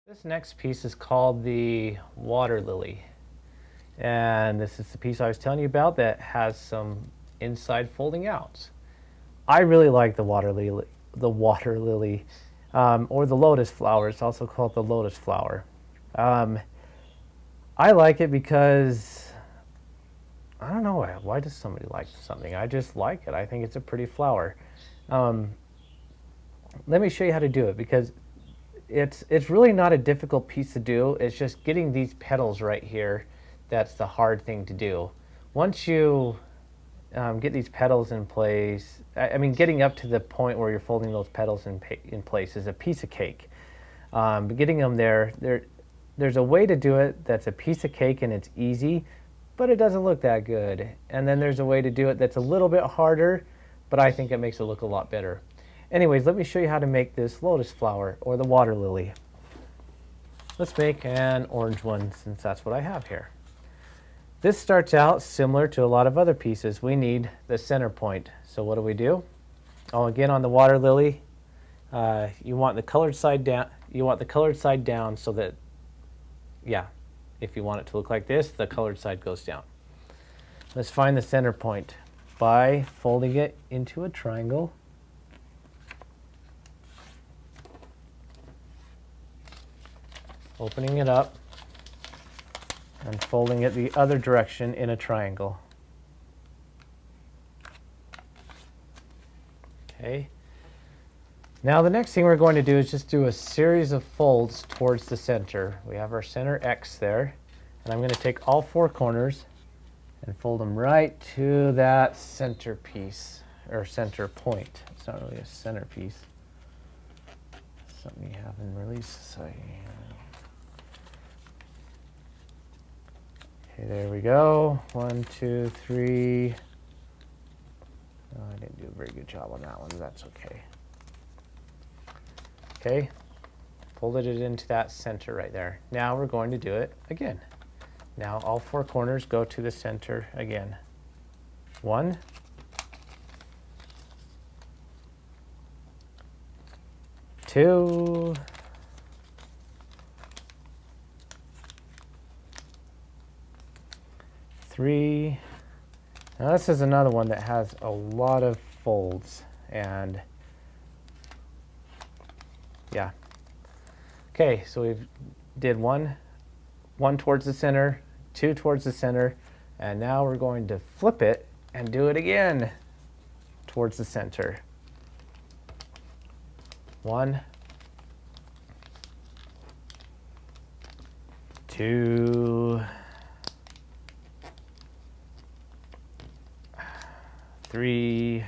This next piece is called the water lily. And this is the piece I was telling you about that has some inside folding outs. I really like the water lily, or the lotus flower. It's also called the lotus flower. I like it because I don't know why does somebody like something. I just like it. I think it's a pretty flower. Let me show you how to do it because it's really not a difficult piece to do. It's just getting these petals right here that's the hard thing to do. Once you get these petals in place, I mean, getting up to the point where you're folding those petals in place is a piece of cake. But getting them there's a way to do it that's a piece of cake and it's easy, but it doesn't look that good. And then there's a way to do it that's a little bit harder, but I think it makes it look a lot better. Anyways, let me show you how to make this lotus flower or the water lily. Let's make an orange one since that's what I have here. This starts out similar to a lot of other pieces. We need the center point. So what do? Oh, again on the water lily, you want the colored side down. You want the colored side down so that, yeah, if you want it to look like this, the colored side goes down. Let's find the center point by folding it into a triangle. Opening it up and folding it the other direction in a triangle. Okay. Now the next thing we're going to do is just do a series of folds towards the center. We have our center X there, and I'm going to take all four corners and fold them right to that center piece, or center point. It's not really a center piece. Something you have in Release Society. Okay, there we go. 1, 2, 3. Oh, I didn't do a very good job on that one. That's okay. Okay, folded it into that center right there. Now we're going to do it again. Now all four corners go to the center again. 1, 2, 3. Now this is another one that has a lot of folds and yeah. Okay, so we did one towards the center, 2 towards the center, and now we're going to flip it and do it again towards the center. 1, 2, 3,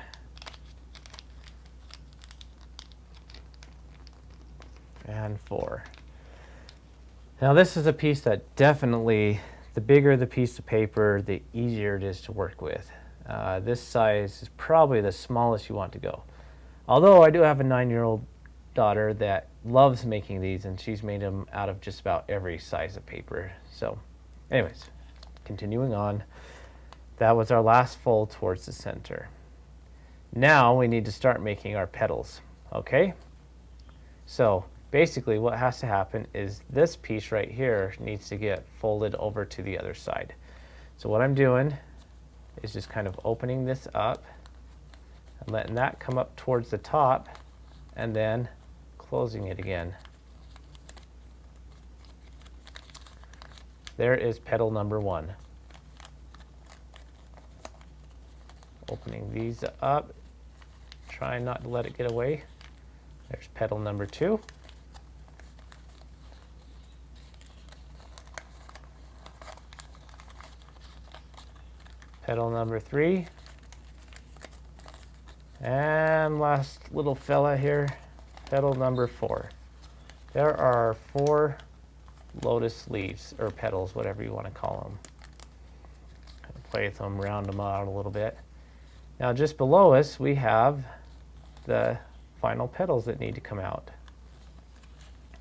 and 4. Now this is a piece that definitely, the bigger the piece of paper, the easier it is to work with. This size is probably the smallest you want to go. Although I do have a 9-year-old daughter that loves making these, and she's made them out of just about every size of paper. So anyways, continuing on. That was our last fold towards the center. Now we need to start making our petals, okay? So basically what has to happen is this piece right here needs to get folded over to the other side. So what I'm doing is just kind of opening this up and letting that come up towards the top and then closing it again. There is petal number 1. Opening these up, trying not to let it get away. There's petal number 2. Petal number 3. And last little fella here, petal number 4. There are 4 lotus leaves, or petals, whatever you want to call them. Play with them, round them out a little bit. Now just below us we have the final petals that need to come out.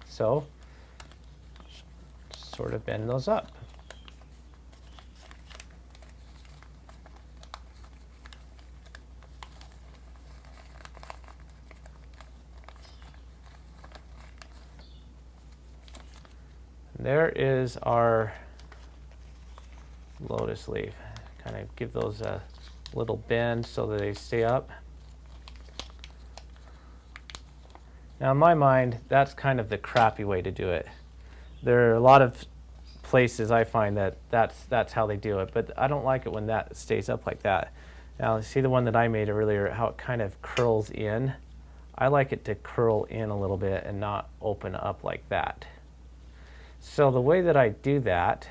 So sort of bend those up. There is our lotus leaf. Kind of give those a little bend so that they stay up. Now in my mind, that's kind of the crappy way to do it. There are a lot of places I find that that's how they do it, but I don't like it when that stays up like that. Now see the one that I made earlier, how it kind of curls in? I like it to curl in a little bit and not open up like that. So the way that I do that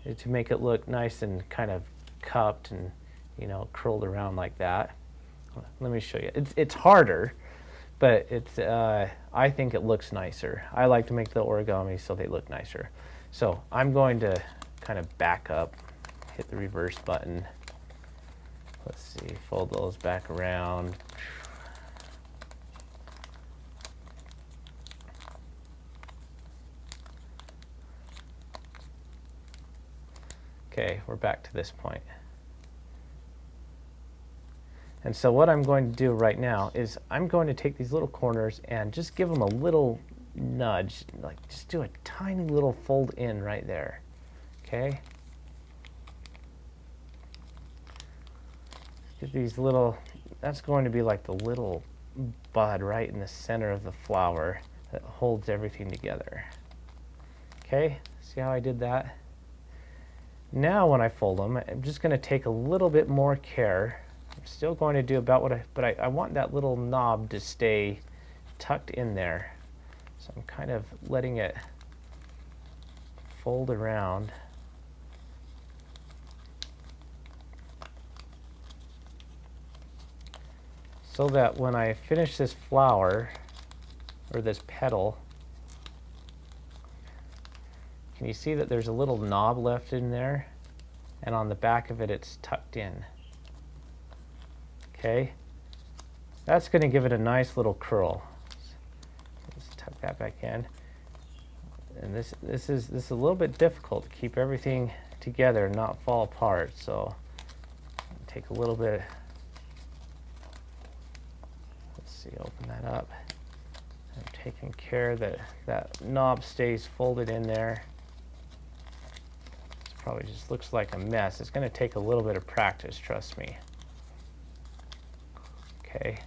is to make it look nice and kind of cupped and, you know, curled around like that. Let me show you. It's harder, but it's I think it looks nicer. I like to make the origami so they look nicer. So I'm going to kind of back up, hit the reverse button. Let's see, fold those back around. Okay, we're back to this point. And so what I'm going to do right now is I'm going to take these little corners and just give them a little nudge, like just do a tiny little fold in right there, okay? Get these little, that's going to be like the little bud right in the center of the flower that holds everything together. Okay, see how I did that? Now when I fold them, I'm just going to take a little bit more care. I'm still going to do about what I want that little knob to stay tucked in there. So I'm kind of letting it fold around. So that when I finish this flower, or this petal, can you see that there's a little knob left in there? And on the back of it, it's tucked in. Okay? That's going to give it a nice little curl. Let's tuck that back in. And this is a little bit difficult to keep everything together and not fall apart. So take a little bit. Let's see, open that up. I'm taking care that that knob stays folded in there. This probably just looks like a mess. It's going to take a little bit of practice, trust me. Okay,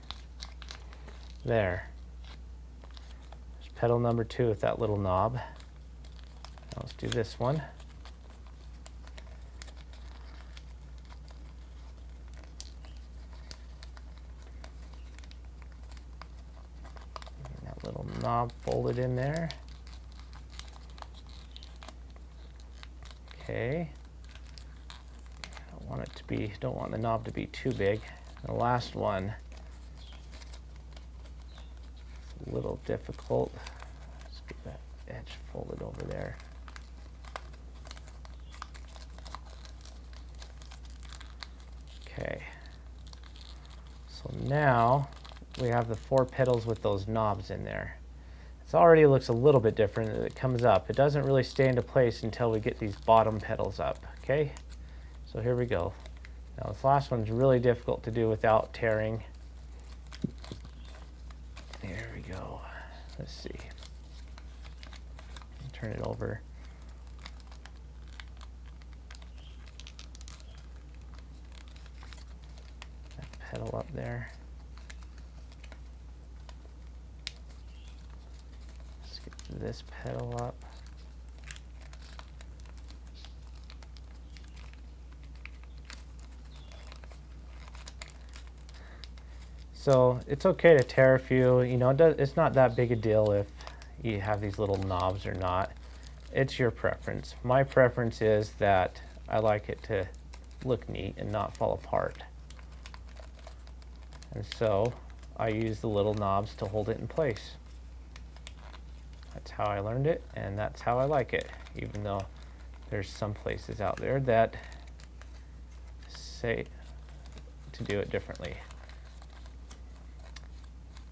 there. There's petal number 2 with that little knob. Now let's do this one. That little knob folded in there. Okay. Don't want the knob to be too big. The last one, it's a little difficult. Let's get that edge folded over there. Okay. So now we have the 4 petals with those knobs in there. It already looks a little bit different as it comes up. It doesn't really stay into place until we get these bottom petals up, okay? So here we go. Now this last one's really difficult to do without tearing. There we go. Let's see. Turn it over. That petal up there. Let's get this petal up. So it's okay to tear a few, you know, it's not that big a deal if you have these little knobs or not. It's your preference. My preference is that I like it to look neat and not fall apart. And so I use the little knobs to hold it in place. That's how I learned it, and that's how I like it, even though there's some places out there that say to do it differently.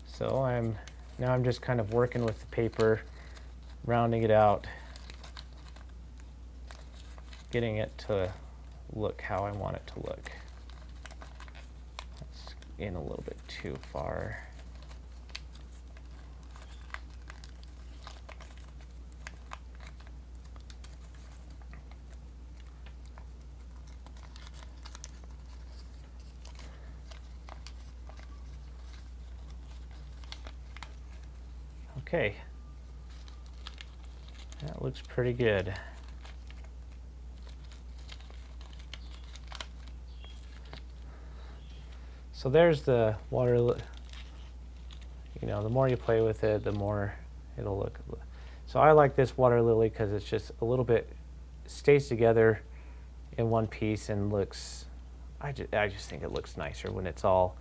So now I'm just kind of working with the paper, rounding it out, getting it to look how I want it to look. That's in a little bit too far. Okay. That looks pretty good. So there's the water, you know, the more you play with it, the more it'll look. So I like this water lily because it's just a little bit, stays together in one piece and looks, I just think it looks nicer when it's all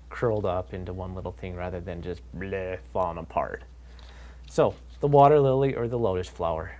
curled up into one little thing rather than just bleh, falling apart. So the water lily or the lotus flower.